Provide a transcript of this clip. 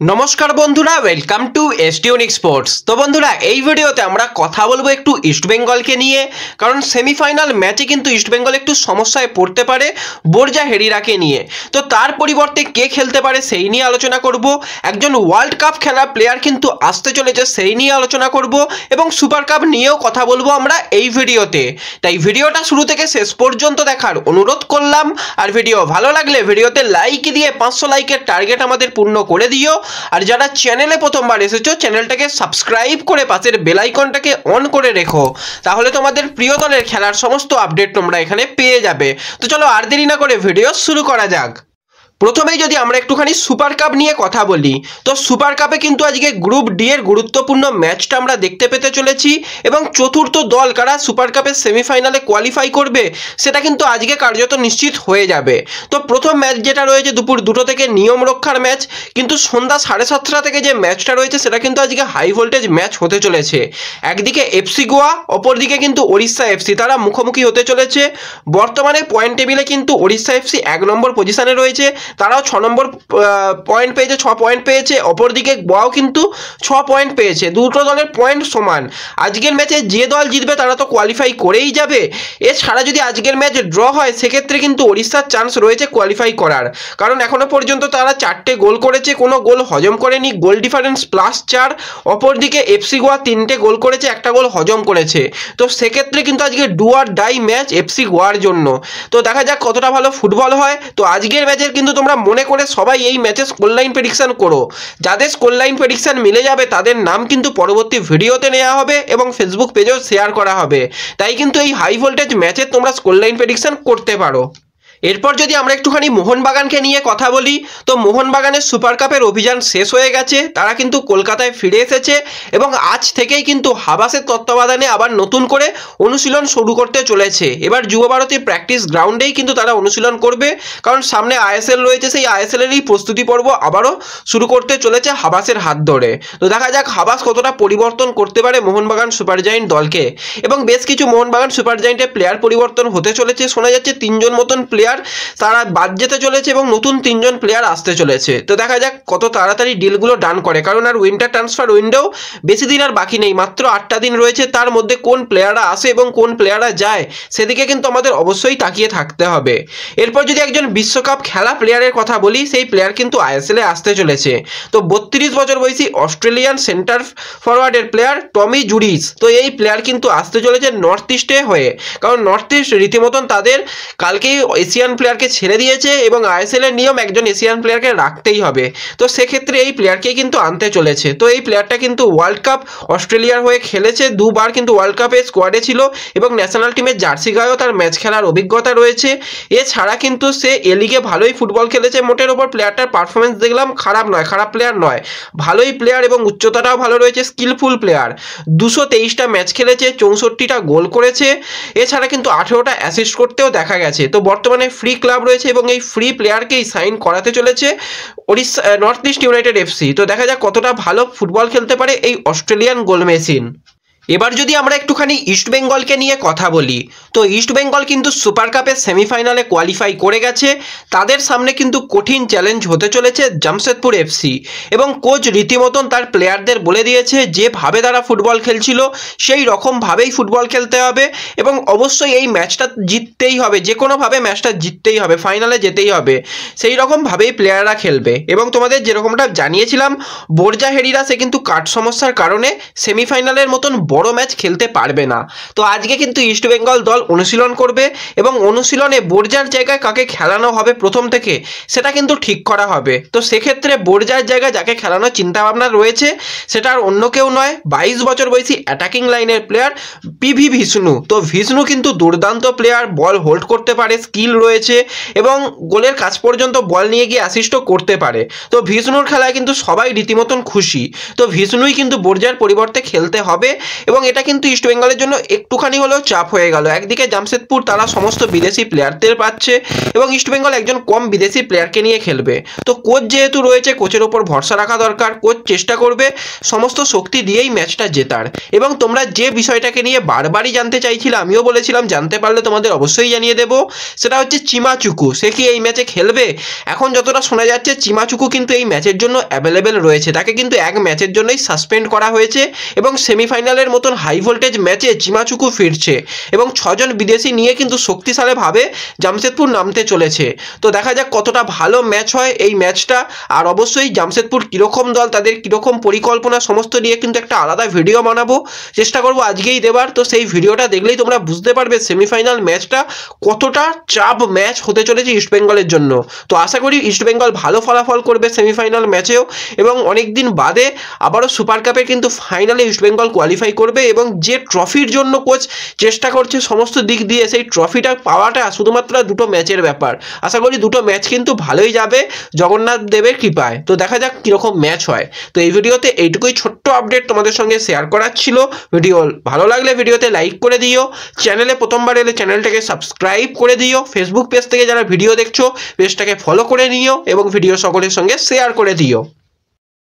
নমস্কার বন্ধুরা, welcome to এসটিউনিক sports. তো বন্ধুরা, এই ভিডিওতে আমরা কথা বলবো একটু ইস্টবেঙ্গলকে নিয়ে, কারণ সেমিফাইনাল ম্যাচে কিন্তু ইস্টবেঙ্গল একটু সমস্যায় পড়তে পারে বোরজা হেরিরাকে নিয়ে। তো তার পরিবর্তে কে খেলতে পারে সেই নিয়ে আলোচনা করব। একজন ওয়ার্ল্ড কাপ খেলা প্লেয়ার কিন্তু আসতে চলেছে, সেই নিয়ে আলোচনা করব এবং সুপার কাপ নিয়েও কথা বলবো আমরা এই ভিডিওতে। তাই ভিডিওটা শুরু থেকে শেষ পর্যন্ত দেখার অনুরোধ করলাম। আর ভিডিও ভালো লাগলে ভিডিওতে লাইক দিয়ে 500 লাইকের টার্গেট আমাদের পূর্ণ করে দিও। আর যারা চ্যানেলে প্রথমবার এসেছো, চ্যানেলটাকে সাবস্ক্রাইব করে পাশের বেল আইকনটাকে অন করে রেখো, তাহলে তোমাদের প্রিয় দলের খেলার সমস্ত আপডেট তোমরা এখানে পেয়ে যাবে। তো চলো আর দেরি না করে ভিডিও শুরু করা যাক। প্রথমেই যদি আমরা একটুখানি সুপার কাপ নিয়ে কথা বলি, তো সুপার কাপে কিন্তু আজকে গ্রুপ ডি এর গুরুত্বপূর্ণ ম্যাচটা আমরা দেখতে পেতে চলেছি এবং চতুর্থ দল কারা সুপার কাপের সেমিফাইনালে কোয়ালিফাই করবে সেটা কিন্তু আজকে কার্যত নিশ্চিত হয়ে যাবে। তো প্রথম ম্যাচ যেটা রয়েছে দুপুর 2টো থেকে নিয়ম রক্ষার ম্যাচ, কিন্তু সন্ধ্যা 7:30 থেকে যে ম্যাচটা রয়েছে সেটা কিন্তু আজকে হাই ভোল্টেজ ম্যাচ হতে চলেছে। একদিকে এফসি গোয়া, অপরদিকে কিন্তু ওড়িশা এফসি, তারা মুখোমুখি হতে চলেছে। বর্তমানে পয়েন্ট টেবিলে কিন্তু ওড়িশা এফসি 1 নম্বর পজিশনে রয়েছে, তারাও 6 নম্বর পয়েন্ট পেয়েছে, 6 পয়েন্ট পেয়েছে। অপরদিকে গোয়াও কিন্তু 6 পয়েন্ট পেয়েছে, দুটো দলের পয়েন্ট সমান। আজকের ম্যাচে যে দল জিতবে তারা তো কোয়ালিফাই করেই যাবে। এছাড়া যদি আজকের ম্যাচ ড্র হয় সেক্ষেত্রে কিন্তু ওড়িশার চান্স রয়েছে কোয়ালিফাই করার, কারণ এখনো পর্যন্ত তারা 4টে গোল করেছে, কোনো গোল হজম করেনি, গোল ডিফারেন্স +4। অপরদিকে এফসি গোয়া 3টে গোল করেছে, 1টা গোল হজম করেছে। তো সেক্ষেত্রে কিন্তু আজকে do or die match FC গোয়ার জন্য। তো দেখা যাক কতটা ভালো ফুটবল হয়। তো আজকের ম্যাচের কিন্তু তোমরা মনে করে সবাই এই ম্যাচে স্কোর লাইন প্রেডিকশন করো। যাদের স্কোর লাইন প্রেডিকশন মিলে যাবে তাদের নাম কিন্তু পরবর্তী ভিডিওতে নেওয়া হবে এবং ফেসবুক পেজেও শেয়ার করা হবে। তাই কিন্তু এই হাই ভোল্টেজ ম্যাচে তোমরা স্কোর লাইন প্রেডিকশন করতে পারো। এরপর যদি আমরা একটুখানি মোহনবাগানকে নিয়ে কথা বলি, তো মোহনবাগানের সুপার কাপের অভিযান শেষ হয়ে গেছে, তারা কিন্তু কলকাতায় ফিরে এসেছে এবং আজ থেকেই কিন্তু হাবাসের তত্ত্বাবধানে আবার নতুন করে অনুশীলন শুরু করতে চলেছে। এবার যুবভারতীর প্র্যাকটিস গ্রাউন্ডেই কিন্তু তারা অনুশীলন করবে, কারণ সামনে আইএসএল রয়েছে, সেই আইএসএলেরই প্রস্তুতি পর্ব আবারও শুরু করতে চলেছে হাবাসের হাত ধরে। তো দেখা যাক হাবাস কতটা পরিবর্তন করতে পারে মোহনবাগান সুপার জায়েন্ট দলকে। এবং বেশ কিছু মোহনবাগান সুপার জায়েন্টের প্লেয়ার পরিবর্তন হতে চলেছে, শোনা যাচ্ছে 3জন মতন প্লেয়ার তারা বাদ যেতে চলেছে এবং নতুন 3জন প্লেয়ার আসতে চলেছে। তো দেখা যাক কত তাড়াতাড়ি ডিলগুলো ডান করে, কারণ আর উইন্টার ট্রান্সফার উইন্ডো বেশি দিন আর বাকি নেই, মাত্র 8টা দিন রয়েছে। তার মধ্যে কোন প্লেয়াররা আসে এবং কোন প্লেয়াররা যায় সেদিকে কিন্তু আমাদের অবশ্যই তাকিয়ে থাকতে হবে। এরপর যদি একজন বিশ্বকাপ খেলা প্লেয়ারের কথা বলি, সেই প্লেয়ার কিন্তু আইএসএলে আসতে চলেছে। তো 32 বছর বয়সী অস্ট্রেলিয়ান সেন্টার ফরওয়ার্ডের প্লেয়ার টমি জুডিস, তো এই প্লেয়ার কিন্তু আসতে চলেছে নর্থ ইস্টে হয়ে, কারণ নর্থ ইস্ট রীতিমতন তাদের কালকেই এশিয়ান প্লেয়ারকে ছেড়ে দিয়েছে এবং আইএসএল এর নিয়ম একজন এশিয়ান প্লেয়ারকে রাখতেই হবে। তো সেক্ষেত্রে এই প্লেয়ারকেই কিন্তু আনতে চলেছে। তো এই প্লেয়ারটা কিন্তু ওয়ার্ল্ড কাপ অস্ট্রেলিয়ার হয়ে খেলেছে, 2বার কিন্তু ওয়ার্ল্ড কাপে স্কোয়াডে ছিল এবং ন্যাশনাল টিমের জার্সি গায়েও তার ম্যাচ খেলার অভিজ্ঞতা রয়েছে। এছাড়া কিন্তু সে এ লিগে ভালোই ফুটবল খেলেছে, মোটের ওপর প্লেয়ারটার পারফরমেন্স দেখলাম খারাপ নয়, খারাপ প্লেয়ার নয়, ভালোই প্লেয়ার এবং উচ্চতাটাও ভালো রয়েছে, স্কিলফুল প্লেয়ার। 223টা ম্যাচ খেলেছে, 64টা গোল করেছে, এছাড়া কিন্তু 18টা অ্যাসিস্ট করতেও দেখা গেছে। তো বর্তমানে ফ্রি ক্লাব রয়েছে এবং এই ফ্রি প্লেয়ারকেই সাইন করাতে চলেছে Odisha north east United FC. তো দেখা যাক কতটা ভালো ফুটবল খেলতে পারে এই অস্ট্রেলিয়ান গোল মেশিন। এবার যদি আমরা একটুখানি ইস্টবেঙ্গলকে নিয়ে কথা বলি, তো ইস্টবেঙ্গল কিন্তু সুপার কাপের সেমিফাইনালে কোয়ালিফাই করে গেছে। তাদের সামনে কিন্তু কঠিন চ্যালেঞ্জ হতে চলেছে জামশেদপুর এফসি এবং কোচ রীতিমতন তার প্লেয়ারদের বলে দিয়েছে যেভাবে তারা ফুটবল খেলছিল সেই রকমভাবেই ফুটবল খেলতে হবে এবং অবশ্যই এই ম্যাচটা জিততেই হবে, যে কোনোভাবে ম্যাচটা জিততেই হবে, ফাইনালে যেতেই হবে, সেই রকমভাবেই প্লেয়াররা খেলবে। এবং তোমাদের যেরকমটা জানিয়েছিলাম, বোরজা হেরিরা সে কিন্তু কাঠ সমস্যার কারণে সেমিফাইনালের মতন বড় ম্যাচ খেলতে পারবে না। তো আজকে কিন্তু ইস্টবেঙ্গল দল অনুশীলন করবে এবং অনুশীলনে বোরজার জায়গায় কাকে খেলানো হবে প্রথম থেকে সেটা কিন্তু ঠিক করা হবে। তো সেক্ষেত্রে বোরজার জায়গায় যাকে খেলানোর চিন্তাভাবনা রয়েছে সেটা আর অন্য কেউ নয়, 22 বছর বয়সী অ্যাটাকিং লাইনের প্লেয়ার পিভি ভিষ্ণু। তো ভিষ্ণু কিন্তু দুর্দান্ত প্লেয়ার, বল হোল্ড করতে পারে, স্কিল রয়েছে এবং গোলের কাছ পর্যন্ত বল নিয়ে গিয়ে অ্যাসিস্টও করতে পারে। তো ভিষ্ণুর খেলায় কিন্তু সবাই রীতিমতন খুশি। তো ভিষ্ণুই কিন্তু বোরজার পরিবর্তে খেলতে হবে এবং এটা কিন্তু ইস্টবেঙ্গলের জন্য একটুখানি হলেও চাপ হয়ে গেল। একদিকে জামশেদপুর তারা সমস্ত বিদেশি প্লেয়ারদের পাচ্ছে এবং ইস্টবেঙ্গল একজন কম বিদেশি প্লেয়ারকে নিয়ে খেলবে। তো কোচ যেহেতু রয়েছে, কোচের ওপর ভরসা রাখা দরকার। কোচ চেষ্টা করবে সমস্ত শক্তি দিয়েই ম্যাচটা জেতার। এবং তোমরা যে বিষয়টাকে নিয়ে বারবারই জানতে চাইছিলে, আমিও বলেছিলাম জানতে পারলে তোমাদের অবশ্যই জানিয়ে দেবো, সেটা হচ্ছে চিমাচুকু। সে কি এই ম্যাচে খেলবে? এখন যতটা শোনা যাচ্ছে চিমাচুকু কিন্তু এই ম্যাচের জন্য অ্যাভেলেবেল রয়েছে। তাকে কিন্তু এক ম্যাচের জন্যই সাসপেন্ড করা হয়েছে এবং সেমিফাইনালের মতন হাই ভোল্টেজ ম্যাচে চিমাচুকু ফিরছে এবং 6 জন বিদেশি নিয়ে কিন্তু শক্তিশালীভাবে জামশেদপুর নামতে চলেছে। তো দেখা যাক কতটা ভালো ম্যাচ হয় এই ম্যাচটা। আর অবশ্যই জামশেদপুর কীরকম দল, তাদের কীরকম পরিকল্পনা, সমস্ত নিয়ে কিন্তু একটা আলাদা ভিডিও বানাবো, চেষ্টা করবো আজকেই দেবার। তো সেই ভিডিওটা দেখলেই তোমরা বুঝতে পারবে সেমিফাইনাল ম্যাচটা কতটা চাপ ম্যাচ হতে চলেছে ইস্টবেঙ্গলের জন্য। তো আশা করি ইস্টবেঙ্গল ভালো ফলাফল করবে সেমিফাইনাল ম্যাচেও এবং অনেক দিন বাদে আবারও সুপার কাপে কিন্তু ফাইনালে ইস্টবেঙ্গল কোয়ালিফাই করবে। এবং যে ট্রফির জন্য কোচ চেষ্টা করছে সমস্ত দিক দিয়ে, সেই ট্রফিটা পাওয়াটা শুধুমাত্র দুটো ম্যাচের ব্যাপার। আশা করি দুটো ম্যাচ কিন্তু ভালোই যাবে জগন্নাথ দেবের কৃপায়। তো দেখা যাক কীরকম ম্যাচ হয়। তো এই ভিডিওতে এইটুকুই ছোট্ট আপডেট তোমাদের সঙ্গে শেয়ার করার ছিল। ভিডিও ভালো লাগলে ভিডিওতে লাইক করে দিও, চ্যানেলে প্রথমবার এলে চ্যানেলটাকে সাবস্ক্রাইব করে দিও, ফেসবুক পেজ থেকে যারা ভিডিও দেখছো পেজটাকে ফলো করে নিও এবং ভিডিও সকলের সঙ্গে শেয়ার করে দিও।